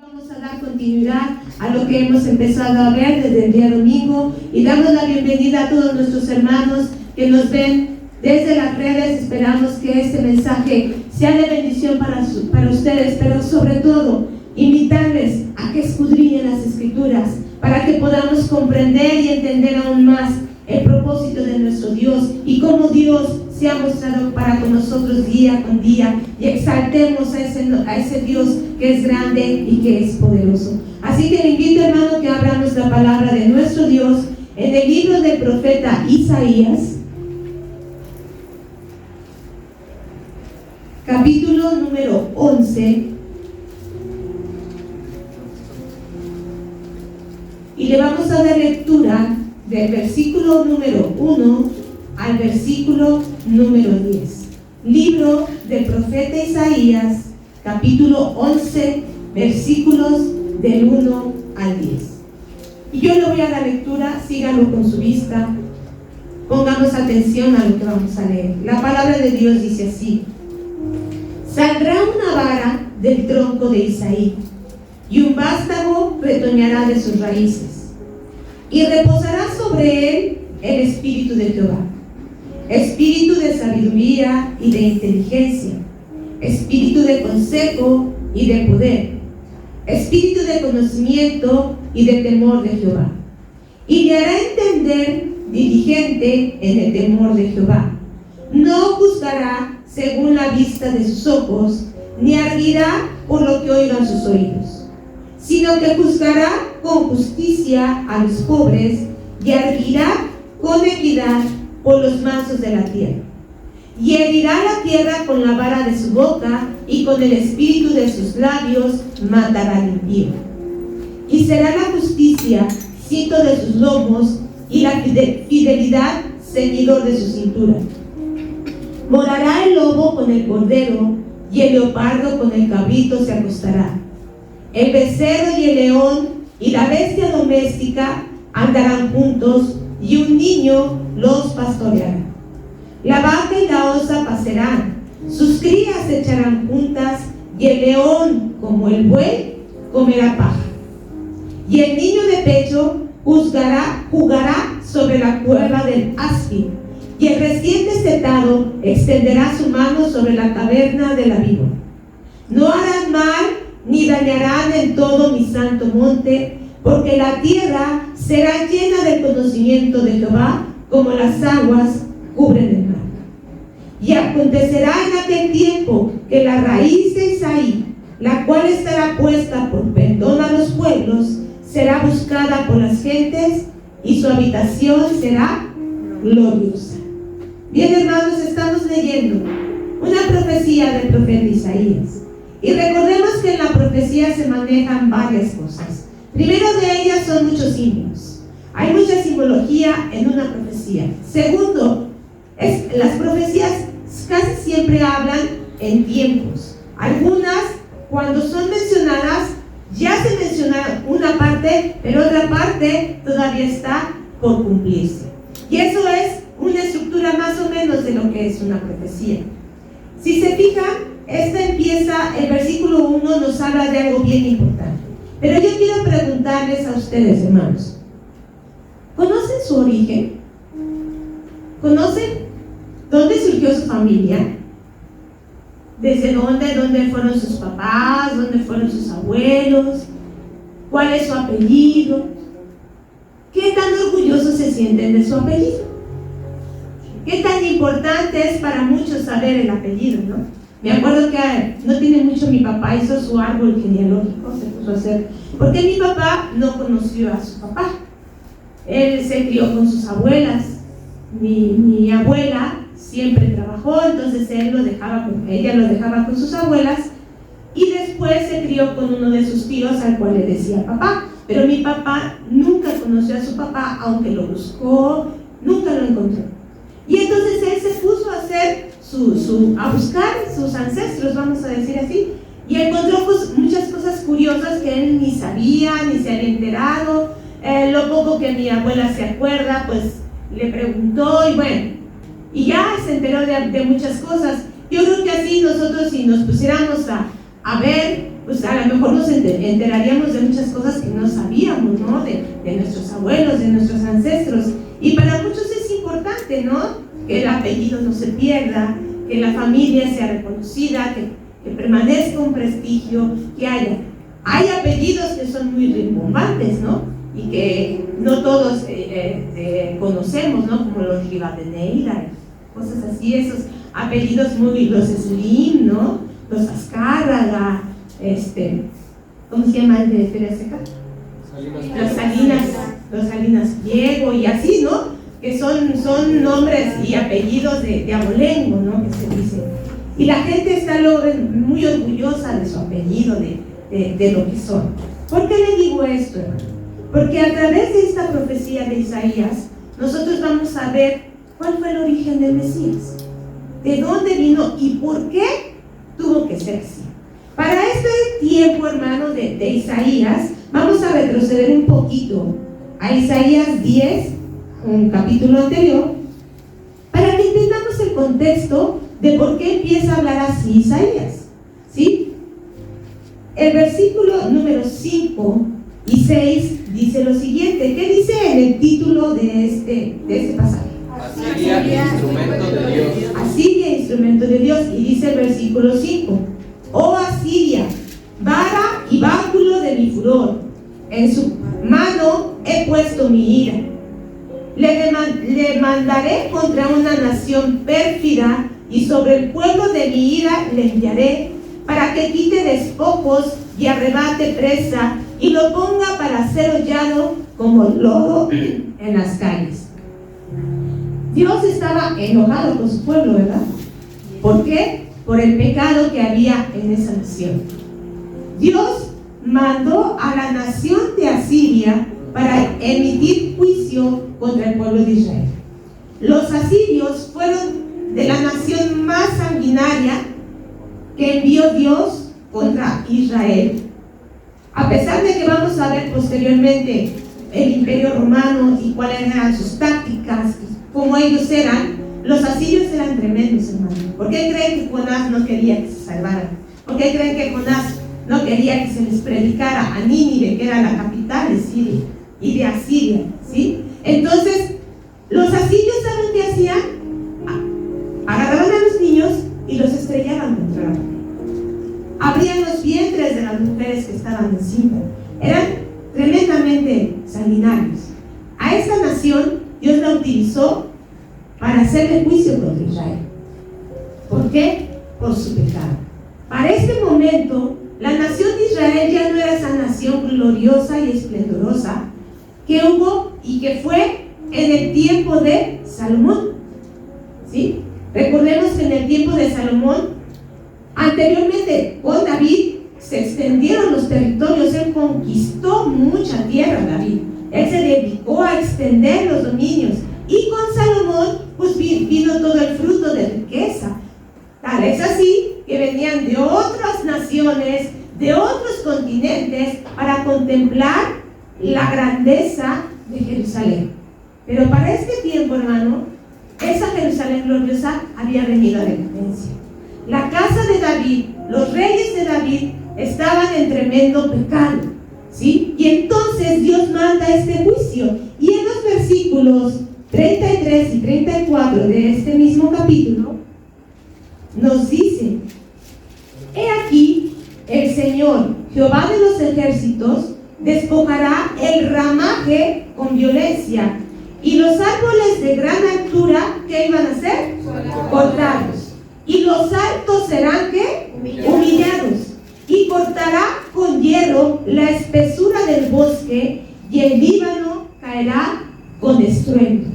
Vamos a dar continuidad a lo que hemos empezado a ver desde el día domingo y damos la bienvenida a todos nuestros hermanos que nos ven desde las redes. Esperamos que este mensaje sea de bendición para ustedes, pero sobre todo invitarles a que escudriñen las Escrituras para que podamos comprender y entender aún más el propósito de nuestro Dios y cómo Dios se ha mostrado para con nosotros día con día, y exaltemos a ese Dios que es grande y que es poderoso. Así que le invito, hermano, que abramos la palabra de nuestro Dios en el libro del profeta Isaías, capítulo número 11, y le vamos a dar lectura del versículo número 1 al versículo número 10. Libro del profeta Isaías, capítulo 11, versículos del 1 al 10. Y yo le voy a dar lectura, síganlo con su vista, pongamos atención a lo que vamos a leer. La palabra de Dios dice así: saldrá una vara del tronco de Isaí, y un vástago retoñará de sus raíces, y reposará sobre él el espíritu de Jehová, espíritu de sabiduría y de inteligencia, espíritu de consejo y de poder, espíritu de conocimiento y de temor de Jehová. Y le hará entender diligente en el temor de Jehová. No juzgará según la vista de sus ojos, ni arguirá por lo que oigan sus oídos, sino que juzgará con justicia a los pobres y arguirá con equidad por los mansos de la tierra. Y herirá la tierra con la vara de su boca, y con el espíritu de sus labios matará al impío. Y será la justicia cinto de sus lomos, y la fidelidad ceñidor de su cintura. Morará el lobo con el cordero, y el leopardo con el cabrito se acostará. El becerro y el león y la bestia doméstica andarán juntos, y un niño los pastoreará. La vaca y la osa pasarán, sus crías se echarán juntas, y el león, como el buey, comerá paja. Y el niño de pecho jugará sobre la cuerda del áspid, y el recién destetado extenderá su mano sobre la caverna de la víbora. No harán mal ni dañarán en todo mi santo monte, porque la tierra será llena del conocimiento de Jehová, como las aguas cubren el mar. Y acontecerá en aquel tiempo que la raíz de Isaí, la cual estará puesta por pendón a los pueblos, será buscada por las gentes, y su habitación será gloriosa. Bien, hermanos, estamos leyendo una profecía del profeta Isaías. Y recordemos que en la profecía se manejan varias cosas. Primero de ellas son muchos símbolos. Hay mucha simbología en una profecía. Segundo, las profecías casi siempre hablan en tiempos. Algunas, cuando son mencionadas, ya se menciona una parte, pero otra parte todavía está por cumplirse. Y eso es una estructura más o menos de lo que es una profecía. Si se fijan, esta empieza, el versículo 1 nos habla de algo bien importante. Pero yo quiero preguntarles a ustedes, hermanos, ¿conocen su origen? ¿Conocen dónde surgió su familia? ¿Desde dónde? ¿Dónde fueron sus papás? ¿Dónde fueron sus abuelos? ¿Cuál es su apellido? ¿Qué tan orgullosos se sienten de su apellido? ¿Qué tan importante es para muchos saber el apellido, no? Me acuerdo que no tiene mucho, mi papá hizo su árbol genealógico, se puso a hacer, porque mi papá no conoció a su papá. Él se crió con sus abuelas. Mi abuela siempre trabajó, entonces ella lo dejaba con sus abuelas, y después se crió con uno de sus tíos al cual le decía papá. Pero mi papá nunca conoció a su papá, aunque lo buscó, nunca lo encontró. Y entonces él se puso a hacer a buscar sus ancestros, vamos a decir así, y encontró muchas cosas curiosas que él ni sabía, ni se había enterado. Lo poco que mi abuela se acuerda, pues le preguntó, y bueno, y ya se enteró de muchas cosas. Yo creo que así nosotros, si nos pusiéramos a ver pues a lo mejor nos enteraríamos de muchas cosas que no sabíamos, ¿no? De nuestros abuelos, de nuestros ancestros. Y para muchos es importante, ¿no? Que el apellido no se pierda, que la familia sea reconocida, que permanezca un prestigio, que haya. Hay apellidos que son muy rimbombantes, ¿no? Y que no todos conocemos, ¿no? Como los Rivadeneira, cosas así, esos apellidos muy, los Slim, ¿no? Los Azcárraga, ¿cómo se llama el de Tereseca? Los Salinas Diego y así, ¿no? Que son nombres y apellidos de abolengo, ¿no? Que se dice. Y la gente está luego muy orgullosa de su apellido, de lo que son. ¿Por qué le digo esto, hermano? Porque a través de esta profecía de Isaías, nosotros vamos a ver cuál fue el origen del Mesías, de dónde vino y por qué tuvo que ser así. Para este tiempo, hermano, de Isaías, vamos a retroceder un poquito a Isaías 10, un capítulo anterior, para que entendamos el contexto de por qué empieza a hablar así Isaías, ¿sí? El versículo número 5 y 6 dice lo siguiente. ¿Qué dice en el título de este pasaje? Asiria, instrumento de Dios. Asiria, instrumento de Dios. Y dice el versículo 5: Oh Asiria, vara y báculo de mi furor, en su mano he puesto mi ira. Le mandaré contra una nación pérfida, y sobre el pueblo de mi ira le enviaré, para que quite despojos y arrebate presa, y lo ponga para ser hollado como lodo en las calles. Dios estaba enojado con su pueblo, ¿verdad? ¿Por qué? Por el pecado que había en esa nación. Dios mandó a la nación de Asiria para emitir juicio contra el pueblo de Israel. Los asirios fueron de la nación más sanguinaria que envió Dios contra Israel. A pesar de que vamos a ver posteriormente el imperio romano y cuáles eran sus tácticas, cómo ellos eran, los asirios eran tremendos, hermano. ¿Por qué creen que Jonás no quería que se salvaran? ¿Por qué creen que Jonás no quería que se les predicara a Nínive, que era la capital de Siria y de Asiria? ¿Sí? Entonces, los asirios, ¿saben qué hacían? Agarraban a los niños y los estrellaban contra la pared. Abrían los vientres de las mujeres que estaban encintas. Eran tremendamente sanguinarios. A esta nación Dios la utilizó para hacerle juicio contra Israel. ¿Por qué? Por su pecado. Para este momento, la nación de Israel ya no era esa nación gloriosa y esplendorosa que hubo y que fue en el tiempo de Salomón. ¿Sí? Recordemos que en el tiempo de Salomón, anteriormente con David, se extendieron los territorios. Él conquistó mucha tierra, David. Él se dedicó a extender los dominios. Y con Salomón, pues vino todo el fruto de riqueza. Tal es así que venían de otras naciones, de otros continentes, para contemplar la grandeza de Jerusalén. Pero para este tiempo, hermano, esa Jerusalén gloriosa había venido a decadencia. La casa de David, los reyes de David, estaban en tremendo pecado, ¿sí? Y entonces Dios manda este juicio. Y en los versículos 33 y 34 de este mismo capítulo, nos dice: He aquí, el Señor, Jehová de los ejércitos, despojará el ramaje con violencia, y los árboles de gran altura, ¿qué iban a hacer? Cortados. Y los altos serán, ¿qué? Humillados. Y cortará con hierro la espesura del bosque, y el Líbano caerá con estruendo.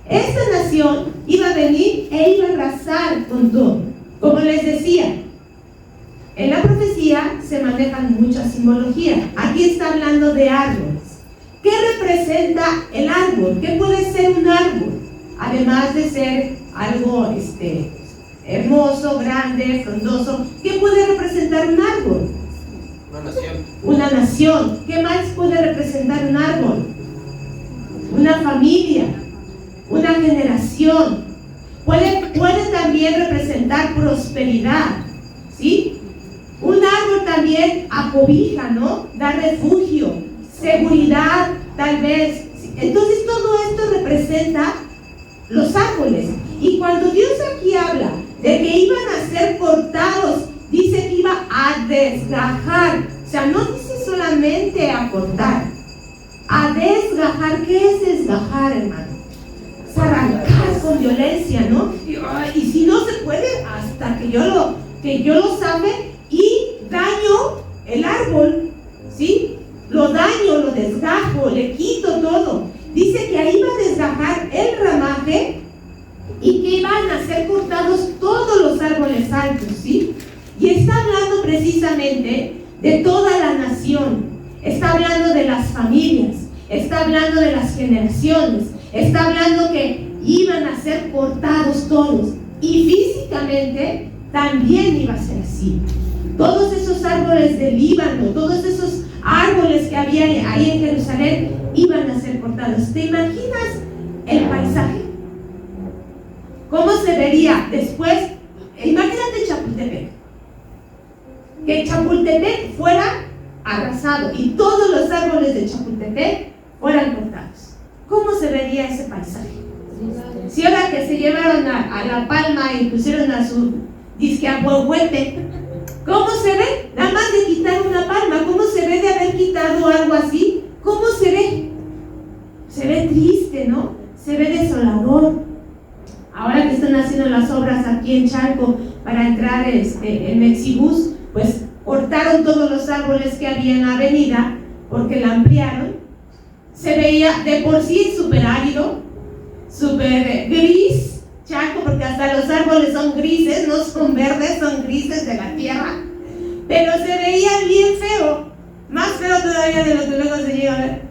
Esta nación iba a venir e iba a arrasar con todo. Como les decía, en la profecía se manejan mucha simbología. Aquí está hablando de árboles. ¿Qué representa el árbol? ¿Qué puede ser un árbol? Además de ser algo hermoso, grande, frondoso, ¿qué puede representar un árbol? Una nación. Una nación. ¿Qué más puede representar un árbol? Una familia, una generación. Puede también representar prosperidad, ¿sí? Un árbol también también acobija, ¿no? Da refugio, seguridad, tal vez. Entonces todo esto representa los árboles. Y cuando Dios aquí habla de que iban a ser cortados, dice que iba a desgajar. O sea, no dice solamente a cortar, a desgajar. ¿Qué es desgajar, hermano? Es arrancar con violencia, ¿no? Y si no se puede, hasta que yo lo sabe, y daño el árbol, ¿sí? Lo daño, lo desgajo, le quito todo. Dice que ahí va a desgajar el ramaje y que iban a ser cortados todos los árboles altos, ¿sí? Y está hablando precisamente de toda la nación, está hablando de las familias, está hablando de las generaciones, está hablando que iban a ser cortados todos, y físicamente también iba a ser así. Todos esos árboles del Líbano, todos esos árboles que había ahí en Jerusalén iban a ser cortados. ¿Te imaginas el paisaje? ¿Cómo se vería después? Imagínate Chapultepec. Que Chapultepec fuera arrasado y todos los árboles de Chapultepec fueran cortados. ¿Cómo se vería ese paisaje? Si ahora que se llevaron a La Palma y pusieron a su disque ahuehuete, ¿cómo se ve? Nada más de quitar una palma, ¿cómo se ve de haber quitado algo así? ¿Cómo se ve? Se ve triste, ¿no? Se ve desolador. Ahora que están haciendo las obras aquí en Chalco para entrar en Mexibus, pues cortaron todos los árboles que había en la avenida porque la ampliaron. Se veía de por sí súper árido, súper gris, Chaco, porque hasta los árboles son grises, no son verdes, son grises de la tierra, pero se veía bien feo, más feo todavía de lo que luego se llega a ver,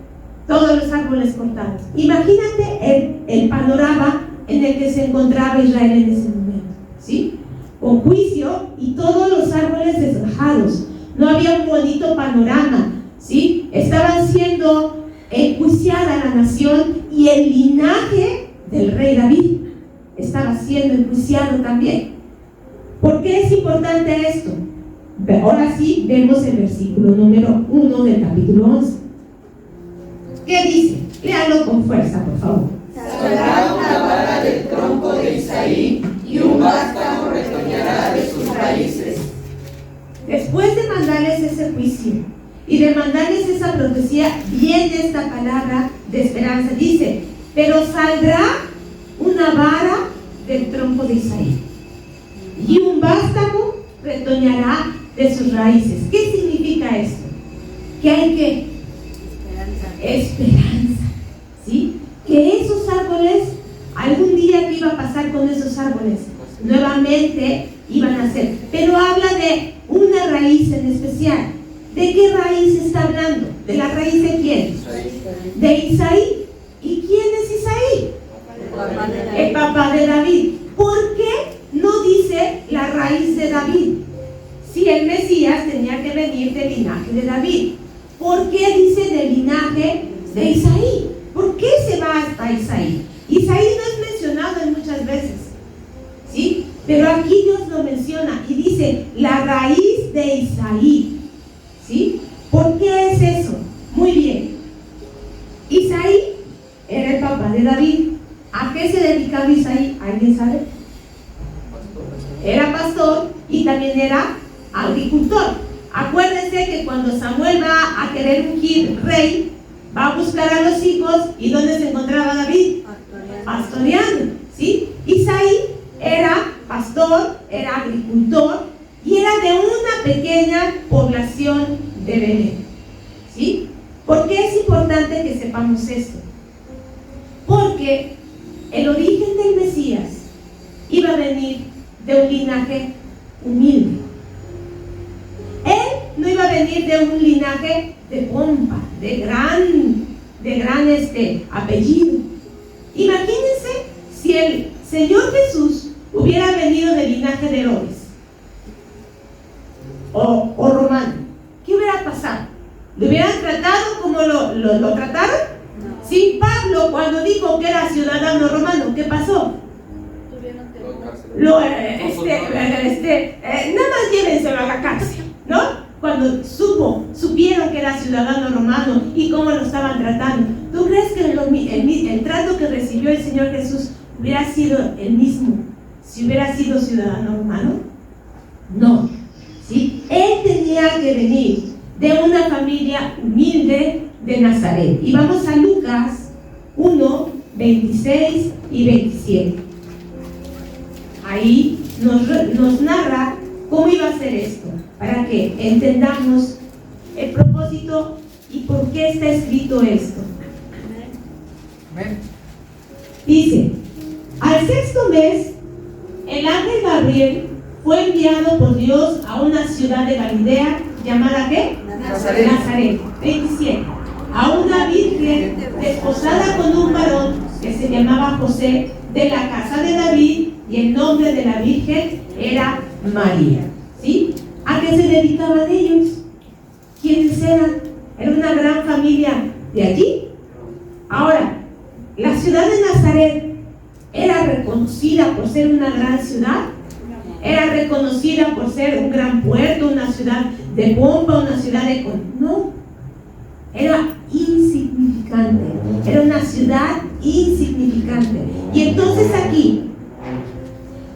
todos los árboles cortados. Imagínate el panorama en el que se encontraba Israel en ese momento, ¿sí? Con juicio y todos los árboles desgajados, no había un bonito panorama, ¿sí? Estaban siendo enjuiciada la nación y el linaje del rey David estaba siendo enjuiciado también. ¿Por qué es importante esto? Ahora sí vemos el versículo número 1 del capítulo 11. ¿Qué dice? Léalo con fuerza, por favor. Saldrá una vara del tronco de Isaí y un vástago retoñará de sus raíces. Después de mandarles ese juicio y de mandarles esa profecía, viene esta palabra de esperanza. Dice, pero saldrá una vara del tronco de Isaí y un vástago retoñará de sus raíces. ¿Qué significa esto? Que hay que esperanza, ¿sí? Que esos árboles, algún día, ¿qué iba a pasar con esos árboles? Nuevamente iban a ser, pero habla de una raíz en especial. ¿De qué raíz está hablando? ¿De la raíz de quién? De Isaí. ¿Y quién es Isaí? El papá de David. ¿Por qué no dice la raíz de David? Si el Mesías tenía que venir del linaje de David. ¿Por qué dice del linaje de Isaí? ¿Por qué se va hasta Isaí? Isaí no es mencionado en muchas veces, ¿sí? Pero aquí Dios lo menciona y dice la raíz de Isaí, ¿sí? ¿Por qué es eso? Muy bien. Isaí era el papá de David. ¿A qué se dedicaba Isaí? ¿Alguien sabe? Era pastor y también era agricultor. Acuérdense que cuando Samuel va a querer ungir rey, va a buscar a los hijos. ¿Y dónde se encontraba David? Pastoreando, ¿sí? Isaí era pastor, era agricultor y era de una pequeña población de Belén, ¿sí? ¿Por qué es importante que sepamos esto? Porque el origen del Mesías iba a venir de un linaje humilde. Él no iba a venir de un linaje de pompa, de gran apellido. Imagínense si el Señor Jesús hubiera venido del linaje de Herodes o romano. ¿Qué hubiera pasado? ¿Lo hubieran tratado como lo trataron? No. Sí, Pablo, cuando dijo que era ciudadano romano, ¿qué pasó? Nada más llévenselo a la cárcel, ¿no? cuando supieron que era ciudadano romano y cómo lo estaban tratando? ¿Tú crees que el trato que recibió el Señor Jesús hubiera sido el mismo si hubiera sido ciudadano romano? No, ¿sí? Él tenía que venir de una familia humilde de Nazaret. Y vamos a Lucas 1, 26 y 27. Ahí nos narra cómo iba a ser esto, para que entendamos el propósito y por qué está escrito esto. Dice: al sexto mes, el ángel Gabriel fue enviado por Dios a una ciudad de Galilea llamada ¿qué? Nazaret. 27. A una virgen desposada con un varón que se llamaba José, de la casa de David, y el nombre de la virgen era María. ¿Sí? ¿A qué se dedicaban ellos? ¿Quiénes eran? Era una gran familia de allí. Ahora, la ciudad de Nazaret era reconocida por ser una gran ciudad. Era reconocida por ser un gran puerto, una ciudad de pompa, una ciudad de... No, era insignificante. Era una ciudad insignificante. Y entonces aquí,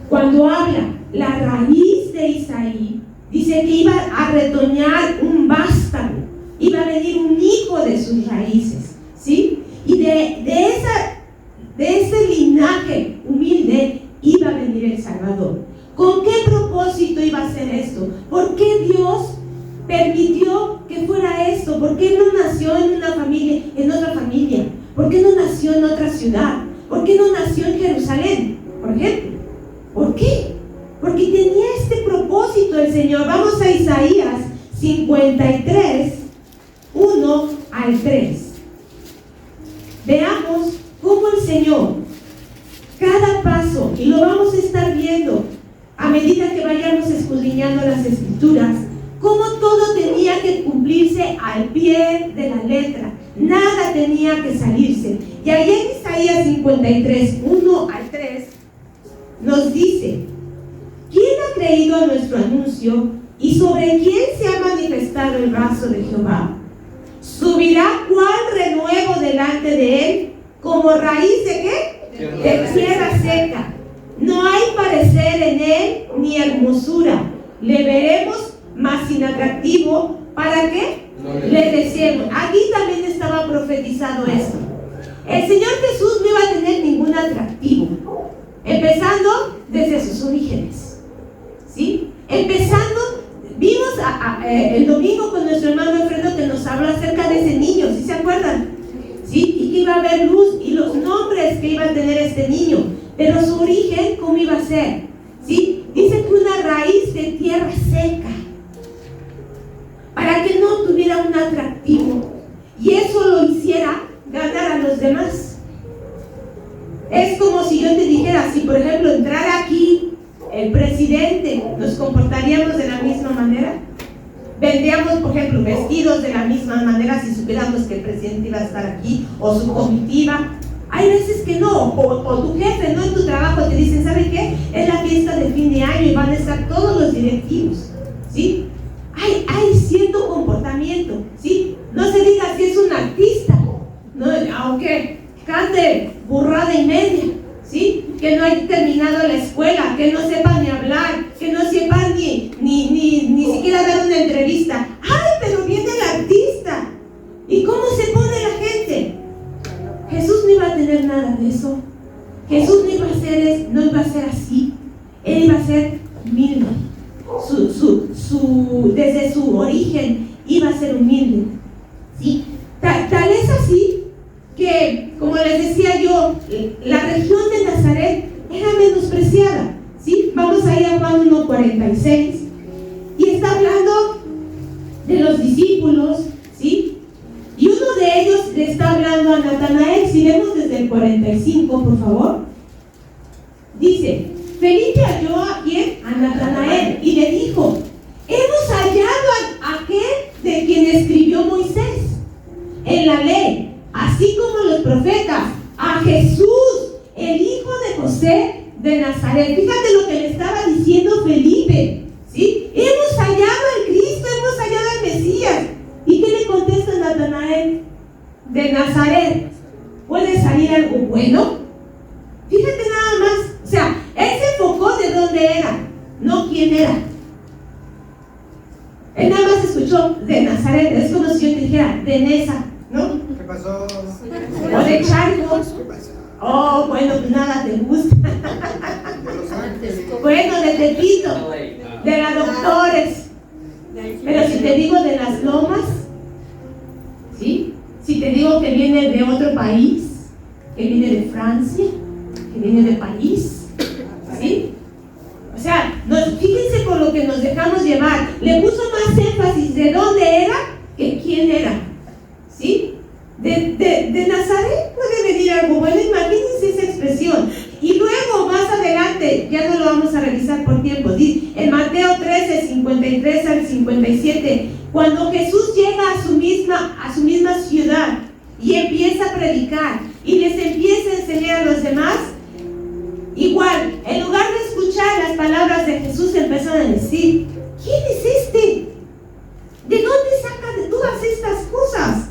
cuando habla la raíz de Isaí, dice que iba a retoñar un vástago, iba a venir un hijo de sus raíces, ¿sí? Y de ese linaje humilde iba a venir el Salvador. ¿Con qué propósito iba a ser esto? ¿Por qué Dios permitió que fuera esto? ¿Por qué no nació en una familia, en otra familia? ¿Por qué no nació en otra ciudad? ¿Por qué no nació en Jerusalén, por ejemplo? ¿Por qué? Porque tenía este propósito el Señor. Vamos a Isaías 53, 1 al 3. Veamos cómo el Señor, cada paso, y lo vamos a estar viendo a medida que vayamos escudriñando las Escrituras, cómo todo tenía que cumplirse al pie de la letra. Nada tenía que salirse. Y ahí en Isaías 53, 1 al 3, nos dice: ¿quién ha creído a nuestro anuncio y sobre quién se ha manifestado el brazo de Jehová? ¿Subirá cuál renuevo delante de él, como raíz de qué? De tierra seca. No hay parecer en él ni hermosura. Le veremos más inatractivo. ¿Para qué? Le deseemos. Aquí también estaba profetizado esto. El Señor Jesús no iba a tener ningún atractivo, empezando desde sus orígenes, ¿sí? Empezando, vimos el domingo con nuestro hermano Alfredo, que nos habló acerca de ese niño, ¿sí se acuerdan? ¿Sí? Y que iba a haber luz y los nombres que iba a tener este niño, pero su origen, ¿cómo iba a ser? ¿Sí? Dice que una raíz de tierra seca, para que no tuviera un atractivo y eso lo hiciera ganar a los demás. Es como si yo te dijera, si por ejemplo entrara aquí el presidente, ¿nos comportaríamos de la misma manera? ¿Vendríamos, por ejemplo, vestidos de la misma manera si supiéramos que el presidente iba a estar aquí, o su comitiva? Hay veces que no, o tu jefe, ¿no? En tu trabajo te dicen, ¿sabe qué? Es la fiesta de fin de año y van a estar todos los directivos, ¿sí? Hay cierto comportamiento, ¿sí? No se diga si es un artista, ¿no? Aunque cante burrada y media, ¿sí? Que no haya terminado la escuela, que no sepa ni hablar, que no sepa ni siquiera dar una entrevista. ¡Ay, pero viene el artista! ¿Y cómo se pone la gente? Jesús no iba a tener nada de eso. Jesús no iba a ser así. Él iba a ser humilde. Desde su origen iba a ser humilde, ¿sí? Tal es así que, como les decía yo, la región de Nazaret era menospreciada, ¿sí? Vamos a ir a Juan 1:46 y está hablando de los discípulos, ¿sí? Y uno de ellos le está hablando a Natanael. Si vemos desde el 45, por favor, dice: Felipe halló a ¿quién? A Natanael y le dijo: hemos hallado a aquel de quien escribió Moisés en la ley, así como los profetas, a Jesús, el hijo de José de Nazaret. Fíjate lo que le estaba diciendo Felipe, ¿sí? Hemos hallado al Cristo, hemos hallado de Nazaret puede salir algo bueno. Fíjate nada más, o sea, él se enfocó de dónde era, no quién era. Él nada más escuchó de Nazaret, es como si yo te dijera de Nesa, ¿no? ¿Qué pasó? O de Charcos. Oh, bueno, nada te gusta. Bueno, de Tepito, de las Doctores. Pero si te digo de las Lomas, ¿sí? Si te digo que viene de otro país, que viene de Francia, que viene de París, ¿sí? O sea, fíjense por lo que nos dejamos llevar. Le puso más énfasis de dónde era que quién era, ¿sí? De Nazaret puede venir algo bueno, imagínense esa expresión. Y luego, más adelante, ya no lo vamos a revisar por tiempo, en Mateo 13, 53 al 57, cuando Jesús llega a su misma ciudad y empieza a predicar y les empieza a enseñar a los demás, igual, en lugar de escuchar las palabras de Jesús, empezaron a decir: ¿quién es este? ¿De dónde saca de todas estas cosas?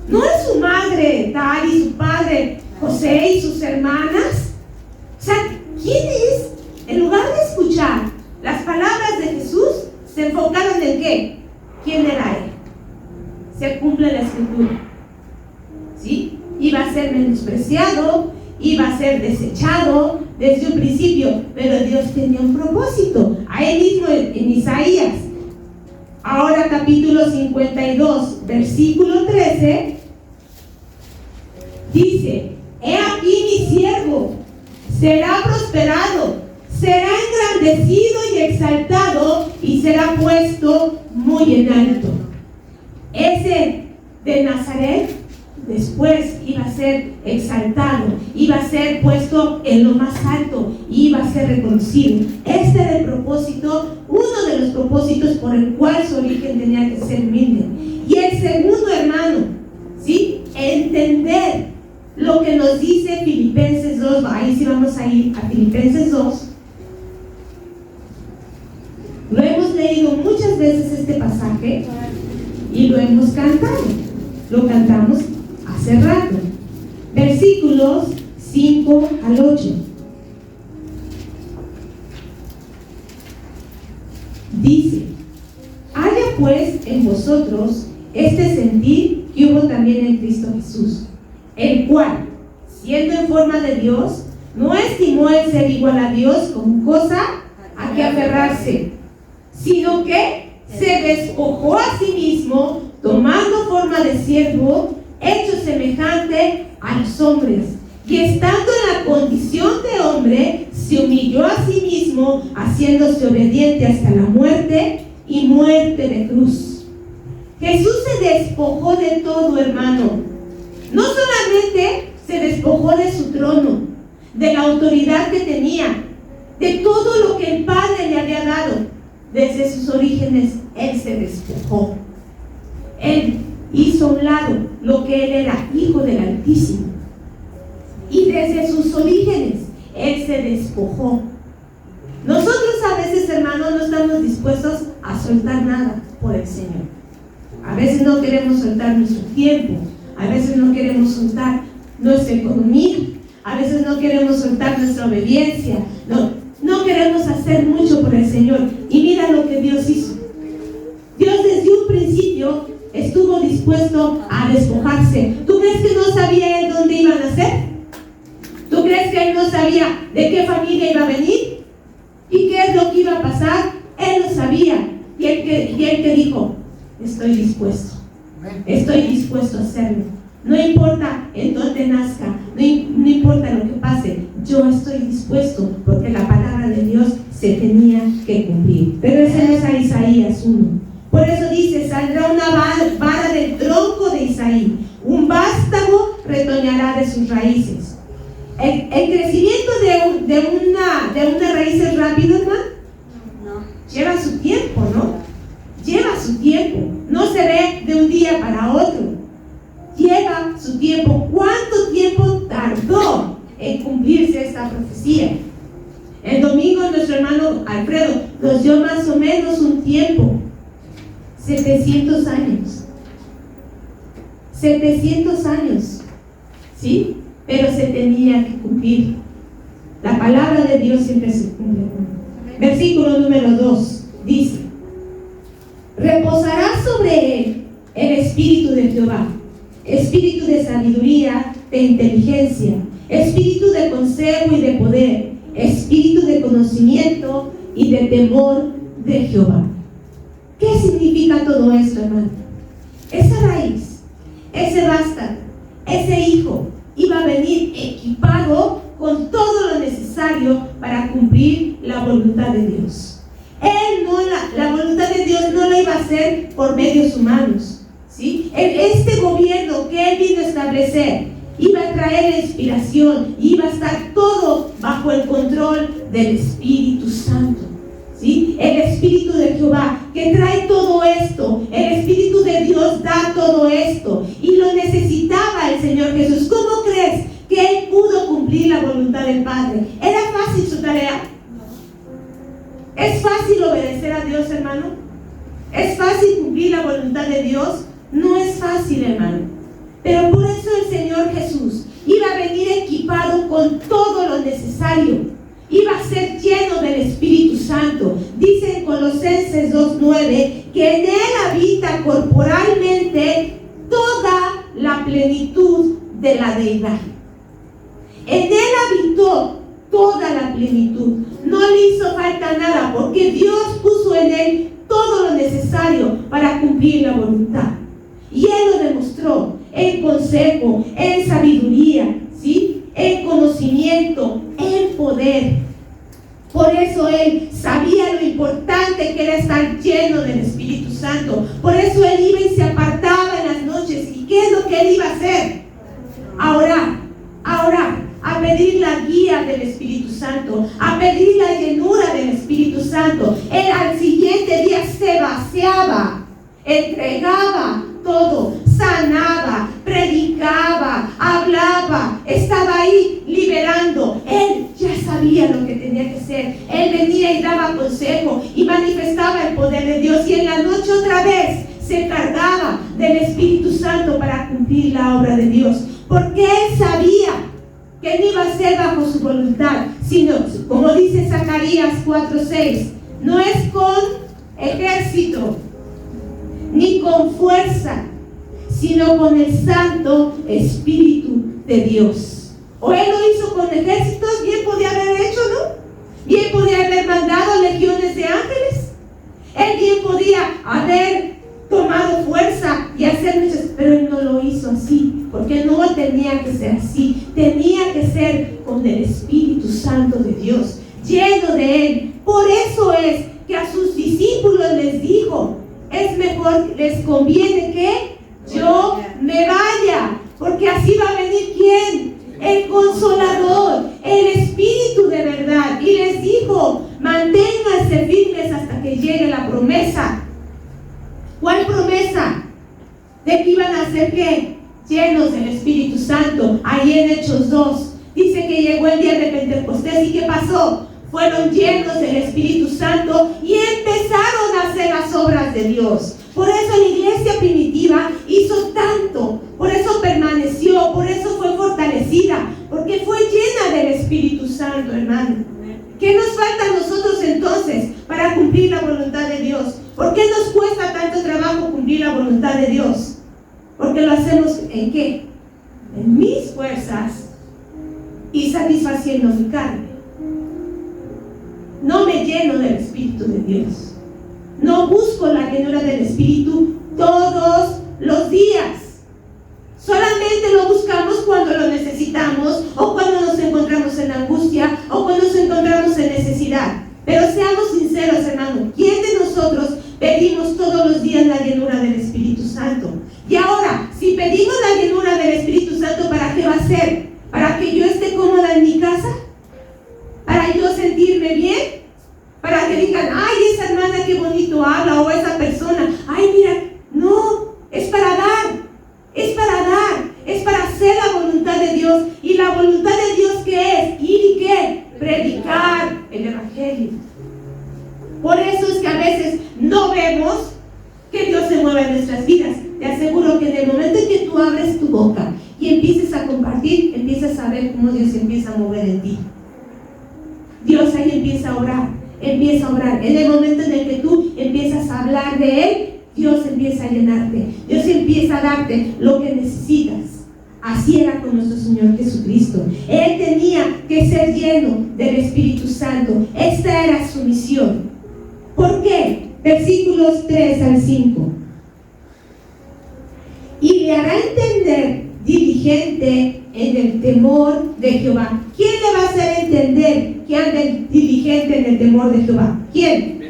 ¿No es su madre tal y su padre José y sus hermanas? O sea, ¿quién es? En lugar de escuchar las palabras de Jesús, se enfocaron en ¿qué? ¿Quién era él? Se cumple la escritura, ¿sí? Iba a ser menospreciado, iba a ser desechado desde un principio, pero Dios tenía un propósito. Ahí mismo en Isaías, ahora capítulo 52, versículo 13, dice: he aquí mi siervo, será prosperado, será engrandecido y exaltado, y será puesto muy en alto. Ese de Nazaret después iba a ser exaltado, iba a ser puesto en lo más alto, iba a ser reconocido. Este era el propósito, uno de los propósitos por el cual su origen tenía que ser humilde. Y el segundo, hermano, ¿sí? Entender lo que nos dice Filipenses 2, ahí sí vamos a ir a Filipenses 2. Lo hemos leído muchas veces este pasaje y lo hemos cantado. Lo cantamos hace rato. Versículos 5 al 8. Dice: haya pues en vosotros este sentir que hubo también en Cristo Jesús, el cual, siendo en forma de Dios, no estimó el ser igual a Dios como cosa a que aferrarse, sino que se despojó a sí mismo, tomando forma de siervo, hecho semejante a los hombres, y estando en la condición de hombre, se humilló a sí mismo, haciéndose obediente hasta la muerte y muerte de cruz. Jesús se despojó de todo, hermano. No solamente se despojó de su trono, de la autoridad que tenía, de todo lo que el Padre le había dado. Desde sus orígenes, Él se despojó. Él hizo a un lado lo que Él era, Hijo del Altísimo. Y desde sus orígenes, Él se despojó. Nosotros a veces, hermanos, no estamos dispuestos a soltar nada por el Señor. A veces no queremos soltar nuestro tiempo, a veces no queremos soltar nuestra economía, a veces no queremos soltar nuestra obediencia, no queremos hacer mucho por el Señor. Y mira lo que Dios hizo. Dios desde un principio estuvo dispuesto a despojarse. ¿Tú crees que no sabía Él dónde iba a nacer? ¿Tú crees que Él no sabía de qué familia iba a venir? ¿Y qué es lo que iba a pasar? Él lo sabía. Y él que dijo: estoy dispuesto a hacerlo. No importa en dónde nazca, no importa lo que pase, yo estoy dispuesto, porque la palabra de Dios se tenía que cumplir. Pero ese no es a Isaías 1. Por eso dice: saldrá una vara del tronco de Isaí, un vástago retoñará de sus raíces. El crecimiento de una raíz es rápido, hermano. No. Lleva su tiempo, ¿no? Lleva su tiempo. No se ve de un día para otro. Lleva su tiempo. ¿Cuánto tiempo tardó en cumplirse esta profecía? El domingo nuestro hermano Alfredo nos dio más o menos un tiempo. 700 años. 700 años, ¿sí? Pero se tenía que cumplir. La palabra de Dios siempre se cumple. Versículo número 2 dice: reposará sobre él el espíritu de Jehová, espíritu de sabiduría, de inteligencia, espíritu de consejo y de poder, espíritu de conocimiento y de temor de Jehová. ¿Qué significa todo esto, hermano? Esa raíz, ese vástago, ese hijo iba a venir equipado con todo lo necesario para cumplir la voluntad de Dios. Él no, la voluntad de Dios no la iba a hacer por medios humanos, ¿sí? Este gobierno que él vino a establecer iba a traer la inspiración, iba a estar todo bajo el control del Espíritu Santo, ¿sí? El Espíritu de Jehová que trae todo esto, el Espíritu de Dios da todo esto, y lo necesitaba el Señor Jesús. ¿Cómo crees que él pudo cumplir la voluntad del Padre? ¿Era fácil su tarea? ¿Es fácil obedecer a Dios, hermano? ¿Es fácil cumplir la voluntad de Dios? No es fácil, hermano. Pero por eso el Señor Jesús iba a venir equipado con todo lo necesario. Iba a ser lleno del Espíritu Santo. Dice en Colosenses 2:9 que en él habita corporalmente toda la plenitud de la deidad. En él habitó toda la plenitud. No le hizo falta nada, porque Dios puso en él todo lo necesario para cumplir la voluntad. Y él lo demostró en consejo, en sabiduría, ¿sí? En conocimiento, en poder. Por eso él sabía lo importante que era estar lleno del Espíritu Santo. Por eso él iba y se apartaba en las noches. ¿Y qué es lo que él iba a hacer? A orar, a pedir la guía del Espíritu Santo, a pedir la llenura del Espíritu Santo. Él al siguiente día se vaciaba, entregaba todo, sanaba, predicaba, hablaba, estaba ahí liberando. Él ya sabía lo que tenía que hacer. Él venía y daba consejo y manifestaba el poder de Dios, y en la noche otra vez se cargaba del Espíritu Santo para cumplir la obra de Dios, porque él sabía que no iba a ser bajo su voluntad, sino, como dice Zacarías 4:6, no es con ejército ni con fuerza, sino con el Santo Espíritu de Dios. O él lo hizo con ejércitos, bien podía haber hecho, ¿no? Bien podía haber mandado legiones de ángeles. Él bien podía haber tomado fuerza y hacer muchas, pero él no lo hizo así, porque no tenía que ser así. Tenía que ser con el Espíritu Santo de Dios, lleno de él. Por eso es que a sus discípulos les dijo: es mejor, les conviene que yo me vaya, porque así va a venir ¿quién? El Consolador, el Espíritu de verdad. Y les dijo: manténganse firmes hasta que llegue la promesa. ¿Cuál promesa? De que iban a ser ¿qué? Llenos del Espíritu Santo. Ahí en Hechos 2 dice que llegó el día de Pentecostés. ¿Y qué pasó? Fueron llenos del Espíritu Santo y empezaron a hacer las obras de Dios. Por eso la iglesia primitiva hizo tanto, por eso permaneció, por eso fue fortalecida, porque fue llena del Espíritu Santo, hermano. ¿Qué nos falta a nosotros entonces para cumplir la voluntad de Dios? ¿Por qué nos cuesta tanto trabajo cumplir la voluntad de Dios? Porque lo hacemos ¿en qué? En mis fuerzas y satisfaciendo mi carne. No me lleno del Espíritu de Dios. No busco la llenura del Espíritu todos los días. Solamente lo buscamos cuando lo necesitamos, o cuando nos encontramos en angustia, o cuando nos encontramos en necesidad. Pero seamos sinceros, hermano, ¿quién de nosotros pedimos todos los días la llenura del Espíritu Santo? Y ahora, si pedimos la llenura del Espíritu Santo, ¿para qué va a ser? ¿Para que yo esté cómoda en mi casa? ¿Para yo sentirme bien? Para que digan: ay, esa hermana qué bonito habla, o esa persona, ay, mira, no, es para dar, es para hacer la voluntad de Dios. Y la voluntad de Dios, ¿qué es? Ir y ¿qué? Predicar el Evangelio. Por eso es que a veces no vemos que Dios se mueva en nuestras vidas. Te aseguro que en el momento en que tú abres tu boca y empieces a compartir, empiezas a ver cómo Dios empieza a mover en ti. Dios ahí empieza a orar. En el momento en el que tú empiezas a hablar de Él, Dios empieza a llenarte. Dios empieza a darte lo que necesitas. Así era con nuestro Señor Jesucristo. Él tenía que ser lleno del Espíritu Santo. Esta era su misión. ¿Por qué? Versículos 3 al 5. Y le hará entender diligente en el temor de Jehová. ¿Quién le va a hacer entender que ande diligente en el temor de Jehová? ¿Quién?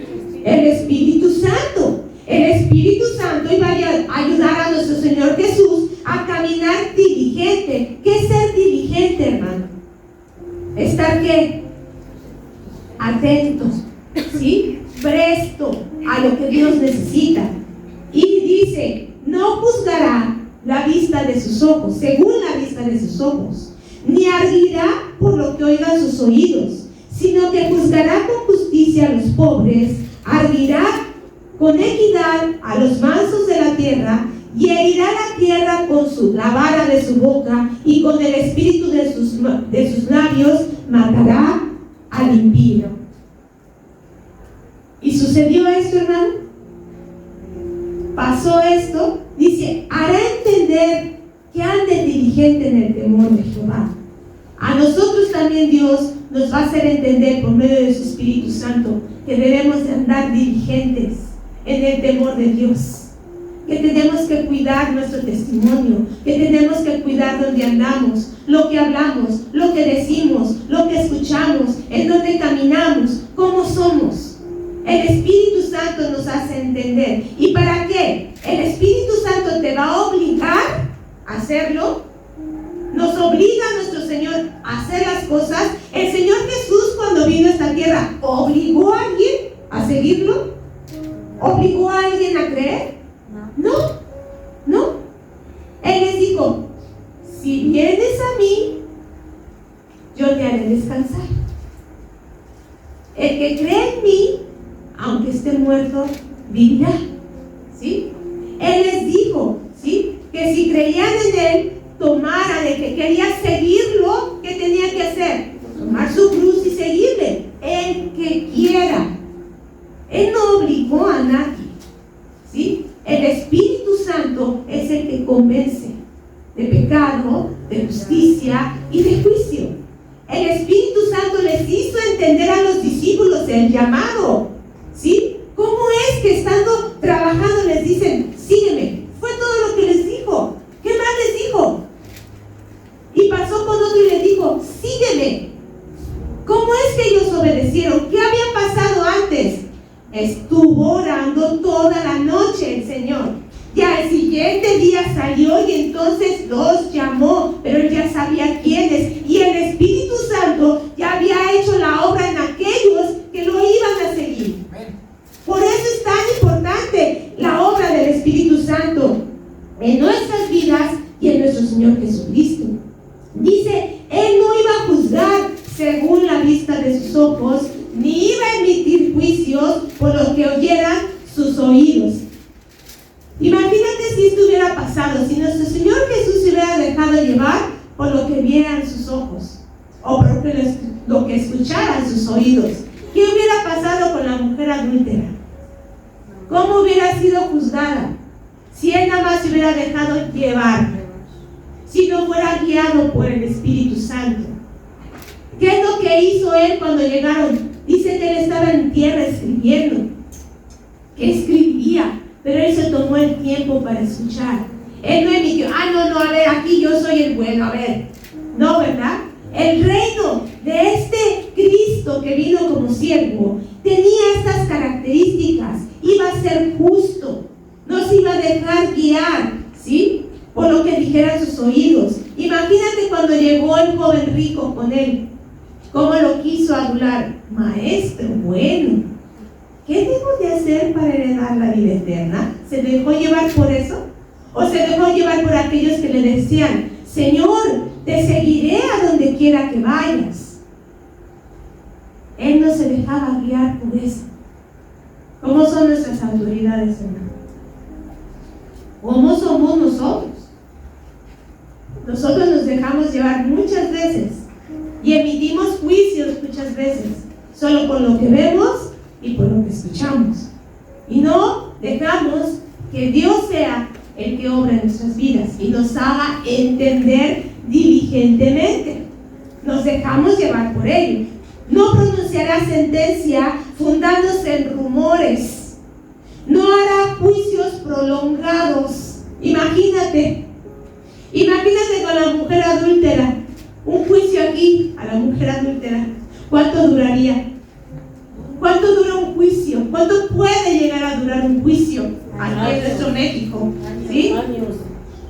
El Espíritu Santo. El Espíritu Santo iba a ayudar a nuestro Señor Jesús a caminar diligente. ¿Qué es ser diligente, hermano? Estar ¿qué? Atento, ¿sí? Presto a lo que Dios necesita. Y dice, no juzgará la vista de sus ojos, según la vista de sus ojos, ni ardirá por lo que oigan sus oídos, sino que juzgará con justicia a los pobres, ardirá con equidad a los mansos de la tierra, y herirá la tierra con la vara de su boca, y con el espíritu de sus labios matará al impío. ¿Y sucedió esto, hermano? Pasó esto. Dice, hará entender que ande diligente en el temor de Jehová. A nosotros también Dios nos va a hacer entender por medio de su Espíritu Santo que debemos de andar diligentes en el temor de Dios, que tenemos que cuidar nuestro testimonio, que tenemos que cuidar donde andamos, lo que hablamos, lo que decimos, lo que escuchamos, en donde caminamos, cómo somos. El Espíritu Santo nos hace entender. ¿Y para qué? El Espíritu Santo te va a obligar a hacerlo. Nos obliga a nuestro Señor a hacer las cosas. El Señor Jesús, cuando vino a esta tierra, ¿obligó a alguien a seguirlo? ¿Obligó a alguien a creer? No. Él les dijo, si vienes a mí, yo te haré descansar. El que cree en mí, aunque esté muerto, vivirá. ¿Sí? Él les dijo, ¿sí?, que si creían en Él, tomaran, el que quería seguirlo, ¿qué tenía que hacer? Tomar su cruz y seguirle. El que quiera. Él no obligó a nadie. ¿Sí? El Espíritu Santo es el que convence de pecado, de justicia y de juicio. El Espíritu Santo les hizo entender a los discípulos el llamado. ¿Sí? ¿Cómo es que estando trabajando les dicen, sígueme? Fue todo lo que les dijo. ¿Qué más les dijo? Y pasó con otro y les dijo, sígueme. ¿Cómo es que ellos obedecieron? ¿Qué había pasado antes? Estuvo orando toda la noche el Señor. Ya el siguiente día salió y entonces los llamó, pero él ya sabía quiénes. Y el Espíritu Santo ya había hecho la obra en aquellos que lo iban a seguir. Por eso es tan importante la obra del Espíritu Santo en nuestras vidas y en nuestro Señor Jesucristo. Dice, Él no iba a juzgar según la vista de sus ojos, ni iba a emitir juicios por lo que oyeran sus oídos. Imagínate si esto hubiera pasado, si nuestro Señor Jesús se hubiera dejado llevar por lo que vieran sus ojos, o por lo que escucharan sus oídos. ¿Qué hubiera pasado con la mujer adúltera? ¿Cómo hubiera sido juzgada? Si él nada más se hubiera dejado llevar, si no fuera guiado por el Espíritu Santo. ¿Qué es lo que hizo él cuando llegaron? Dice que él estaba en tierra escribiendo. ¿Qué escribía? Pero él se tomó el tiempo para escuchar. Él no emitió, a ver, aquí yo soy el bueno, a ver. No, ¿verdad? El reino de este Cristo que vino como siervo tenía estas características. Iba a ser justo, no se iba a dejar guiar, ¿sí?, por lo que dijeran sus oídos. Imagínate cuando llegó el joven rico con él, cómo lo quiso adular. Maestro, bueno, ¿qué debo de hacer para heredar la vida eterna? ¿Se dejó llevar por eso? ¿O se dejó llevar por aquellos que le decían, Señor, te seguiré a donde quiera que vayas? Él no se dejaba guiar por eso. ¿Cómo son nuestras autoridades, hermano? ¿Cómo somos nosotros? Nosotros nos dejamos llevar muchas veces y emitimos juicios muchas veces, solo por lo que vemos y por lo que escuchamos. Y no dejamos que Dios sea el que obra en nuestras vidas y nos haga entender diligentemente. Nos dejamos llevar por ello. No pronunciará sentencia fundándose en rumores. No hará juicios prolongados. Imagínate con la mujer adúltera. Un juicio aquí a la mujer adúltera. ¿Cuánto duraría? ¿Cuánto dura un juicio? ¿Cuánto puede llegar a durar un juicio aquí en nuestro México? ¿Sí?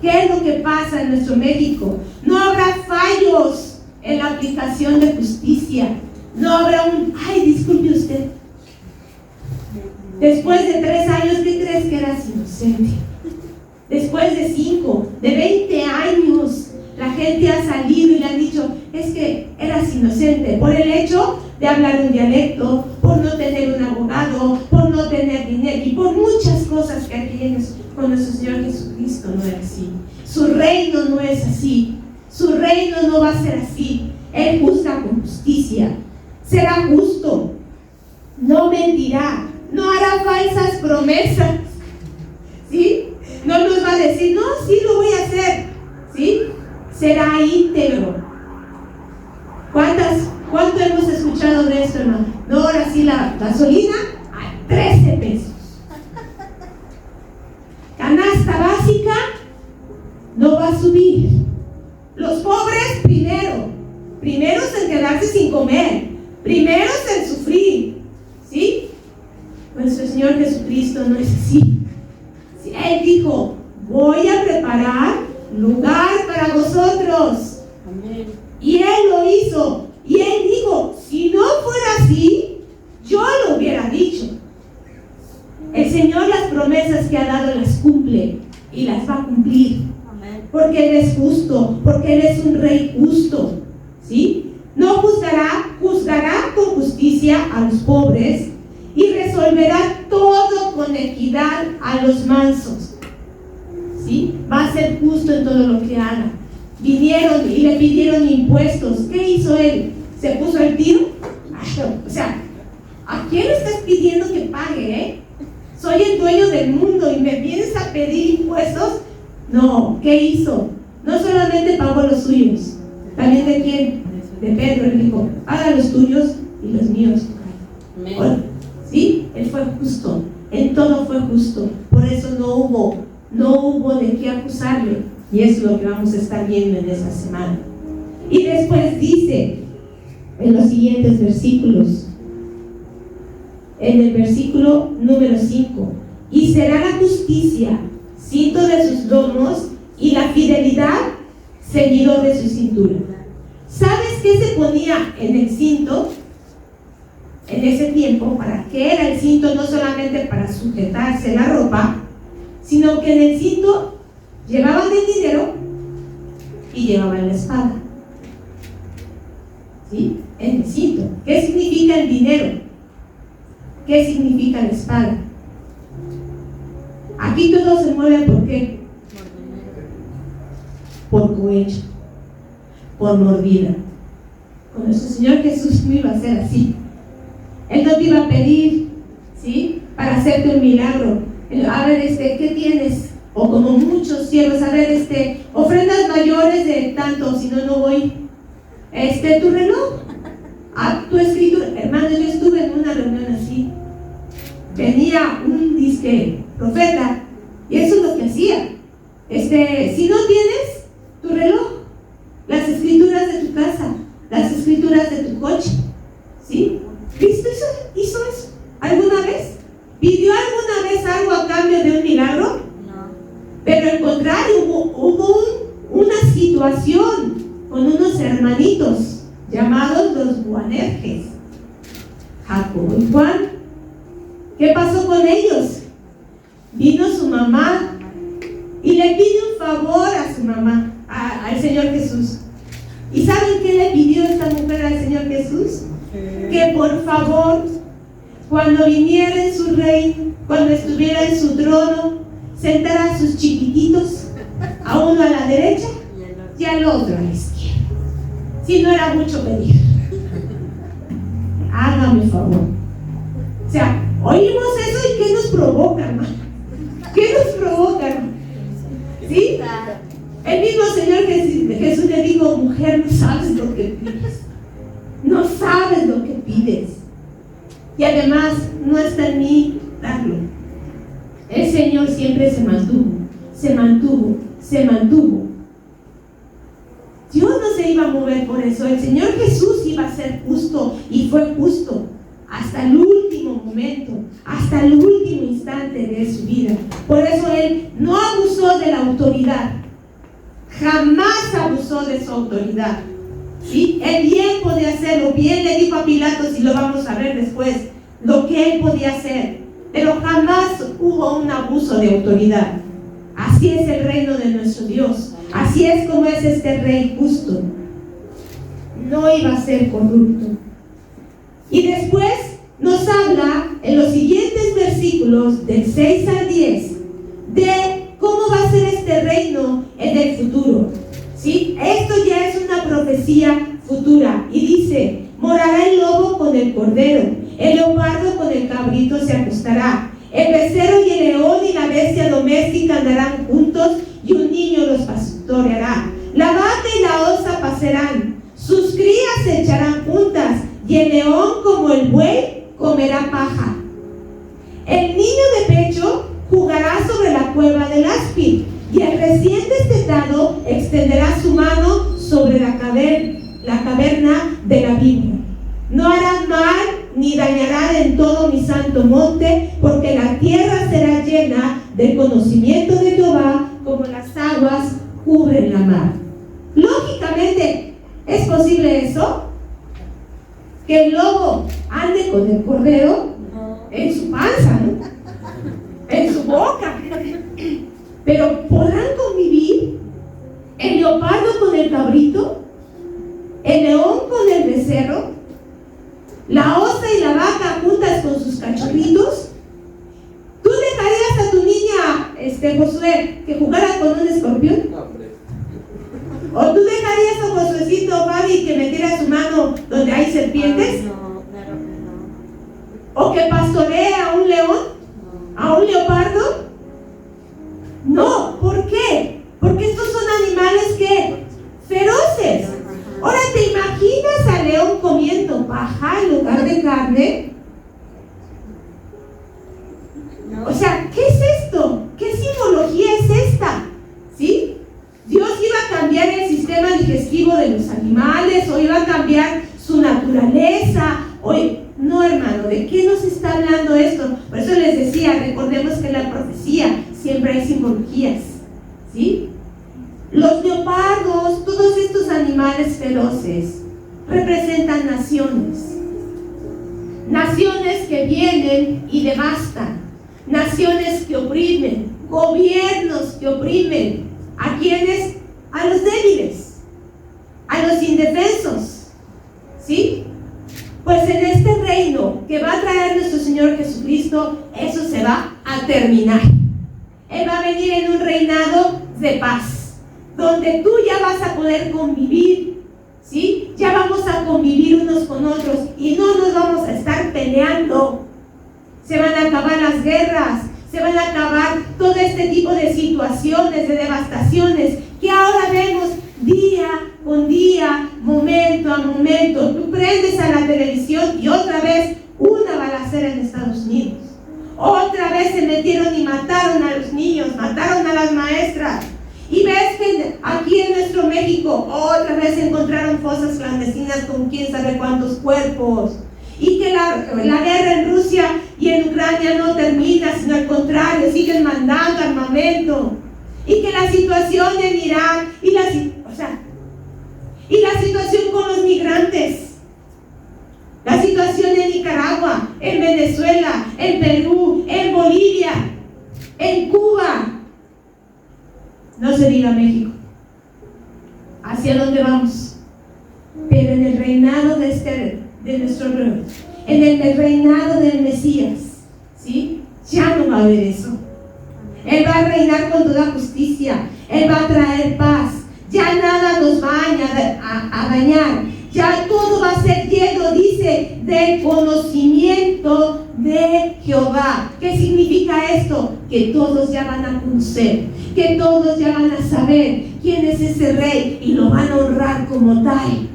¿Qué es lo que pasa en nuestro México? No habrá fallos en la aplicación de justicia. No habrá ay, disculpe usted. Después de 3 años, ¿qué crees que eras inocente? Después de 5, de 20 años, la gente ha salido y le han dicho, es que eras inocente por el hecho de hablar un dialecto, por no tener un abogado, por no tener dinero y por muchas cosas que aquí con nuestro Señor Jesucristo no era así. Su reino no es así. Su reino no va a ser así. Él juzga con justicia. Será justo. No mentirá. No hará falsas promesas. ¿Sí? No nos va a decir, no, sí lo voy a hacer. ¿Sí? Será íntegro. ¿Cuánto hemos escuchado de esto, hermano? No, ahora sí la gasolina a 13 pesos. Canasta básica no va a subir. Los pobres primeros en quedarse sin comer, primeros en sufrir. ¿Sí? Nuestro Señor Jesucristo no es así. ¿Sí? Él dijo, voy a preparar lugar para vosotros. Amén. Y Él lo hizo. Y Él dijo, si no fuera así, yo lo hubiera dicho. El Señor las promesas que ha dado las cumple y las va a cumplir. Amén. Porque Él es justo, porque Él es un rey justo. ¿Sí? No juzgará con justicia a los pobres y resolverá todo con equidad a los mansos. ¿Sí? Va a ser justo en todo lo que haga. Vinieron y le pidieron impuestos. ¿Qué hizo Él? ¿Se puso el tiro? O sea, ¿a quién le estás pidiendo que pague? Soy el dueño del mundo y me vienes a pedir impuestos. No, ¿qué hizo? No solamente pagó los suyos, también de quién, de Pedro. Él dijo, paga los tuyos y los míos. ¿Sí? Él fue justo, en todo fue justo. Por eso no hubo de qué acusarle. Y eso es lo que vamos a estar viendo en esta semana. Y después dice en los siguientes versículos, en el versículo número 5, y será la justicia cinto de sus lomos y la fidelidad ceñidor de su cintura. ¿Sabes qué se ponía en el cinto en ese tiempo? ¿Para qué era el cinto? No solamente para sujetarse la ropa, sino que en el cinto llevaban el dinero y llevaban la espada. ¿Sí? En el cinto. ¿Qué significa el dinero? ¿Qué significa la espada? Aquí todo se mueve ¿por qué? Por cohecho, por mordida. Con nuestro Señor Jesús no iba a ser así. Él no te iba a pedir, ¿sí? Para hacerte un milagro. A ver, ¿qué tienes? O como muchos siervos, a ver, ofrendas mayores de tanto, si no, no voy. Tu reloj, tu escritura. Hermano, yo estuve en una reunión así. Venía un disque profeta, y eso es lo que hacía. Si no tienes tu reloj, las escrituras de tu casa, las escrituras de tu coche, ¿sí? ¿Cristo hizo eso alguna vez? ¿Pidió alguna vez algo a cambio de un milagro? No. Pero al contrario, hubo una situación con unos hermanitos llamados los Boanerges, Jacobo y Juan. ¿Qué pasó con ellos? Vino su mamá y le pide un favor a su mamá, al Señor Jesús. ¿Y saben qué le pidió esta mujer al Señor Jesús? Que por favor, cuando viniera en su reino, cuando estuviera en su trono, sentara a sus chiquititos, a uno a la derecha y al otro a la izquierda. Si no era mucho pedir. Hágame favor. O sea, oímos eso y ¿qué nos provoca, hermano? ¿Qué nos provoca, hermano? ¿Sí? El mismo Señor Jesús le dijo: mujer, no sabes lo que pides. No sabes lo que pides. Y además, no está en mí darlo. El Señor siempre se mantuvo. Dios no se iba a mover por eso. El Señor Jesús iba a ser justo y fue justo hasta el último momento, hasta el último instante de su vida. Por eso Él no abusó de la autoridad, jamás abusó de su autoridad. ¿Sí? Él bien podía hacerlo, bien le dijo a Pilatos, y lo vamos a ver después, lo que Él podía hacer, pero jamás hubo un abuso de autoridad. Así es el reino de nuestro Dios. Así es como es este rey justo. No iba a ser corrupto. Y después nos habla en los siguientes versículos del 6 al 10 de cómo va a ser este reino en el futuro. ¿Sí? Esto ya es una profecía futura. Y dice: morará el lobo con el cordero, el leopardo con el cabrito se acostará, el becerro y el león y la bestia doméstica andarán juntos, y un niño los pastoreará. La vaca y la osa pasarán, sus crías se echarán juntas, y el león como el buey comerá paja. El niño de pecho jugará sobre la cueva del áspid, y el recién destetado extenderá su mano sobre la caverna de la víbora. No harán mal ni dañarán en todo mi santo monte, porque la tierra será llena del conocimiento de Jehová, como las aguas cubren la mar. Lógicamente, ¿es posible eso? Que el lobo ande con el cordero en su panza, ¿no? En su boca. Pero ¿podrán convivir el leopardo con el cabrito? ¿El león con el becerro? ¿La osa y la vaca juntas con sus cachorritos? ¿Tú dejarías a tu niña, Josué, que jugara con un escorpión? ¿O tú dejarías a Josuecito, Fabi, que metiera su mano donde hay serpientes? No, claro que no. ¿O que pastoree a un león? ¿A un leopardo? No, ¿por qué? Porque estos son animales que feroces. Ahora, ¿te imaginas al león comiendo paja en lugar de carne? O sea, ¿qué es esto? ¿Qué simbología es esta? ¿Sí? Dios iba a cambiar el sistema digestivo de los animales, o iba a cambiar su naturaleza. No, hermano, ¿de qué nos está hablando esto? Por eso les decía, recordemos que en la profecía siempre hay simbologías, ¿sí? Los leopardos, todos estos animales feroces, representan naciones. Naciones que vienen y devastan. Naciones que oprimen. Gobiernos que oprimen. ¿A quiénes? A los débiles. A los indefensos. ¿Sí? Pues en este reino que va a traer nuestro Señor Jesucristo, eso se va a terminar. Él va a venir en un reinado de paz, donde tú ya vas a poder convivir, ¿sí? Ya vamos a convivir unos con otros y no nos vamos a estar peleando. Se van a acabar las guerras, se van a acabar todo este tipo de situaciones, de devastaciones que ahora vemos día con día, momento a momento. Tú prendes a la televisión y otra vez una balacera en Estados Unidos. Otra vez se metieron y mataron a los niños, mataron a las maestras. Y ves que aquí en nuestro México otra vez encontraron fosas clandestinas con quién sabe cuántos cuerpos. Y que la guerra en Rusia y en Ucrania no termina, sino al contrario, siguen mandando armamento. Y que la situación en Irán y la situación con los migrantes, la situación en Nicaragua, en Venezuela, en Perú, en Bolivia, en Cuba, no se diga México. ¿Hacia dónde vamos? Pero en el reinado de nuestro rey, en el reinado del Mesías, ¿sí? Ya no va a haber eso. Él va a reinar con toda justicia. Él va a traer paz. Ya nada a dañar. Ya todo va a ser lleno, dice, del conocimiento de Jehová. ¿Qué significa esto? Que todos ya van a conocer, que todos ya van a saber quién es ese rey y lo van a honrar como tal.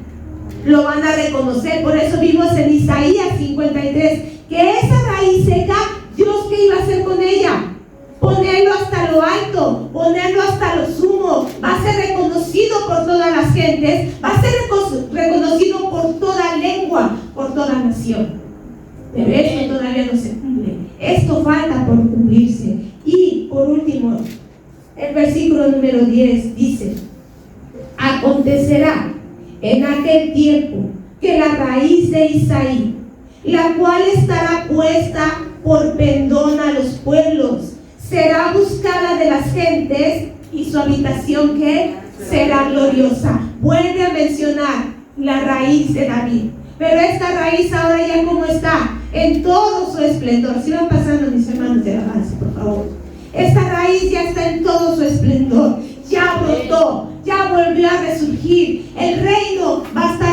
Lo van a reconocer. Por eso vimos en Isaías 53 que esa raíz seca, Dios, ¿qué iba a hacer con ella? Ponerlo hasta lo alto, ponerlo hasta lo sumo. Va a ser reconocido por todas las gentes, va a ser reconocido por toda lengua, por toda nación. Pero esto todavía no se cumple. Esto falta por cumplirse. Y por último, el versículo número 10 dice: acontecerá en aquel tiempo que la raíz de Isaí, la cual estará puesta por pendón a los pueblos, será buscada de las gentes, y su habitación que será gloriosa. Vuelve a mencionar la raíz de David, pero esta raíz ahora ya como está, en todo su esplendor. Si van pasando mis hermanos de alabanza, por favor. Esta raíz ya está en todo su esplendor, ya brotó, ya volvió a resurgir. El reino va a estar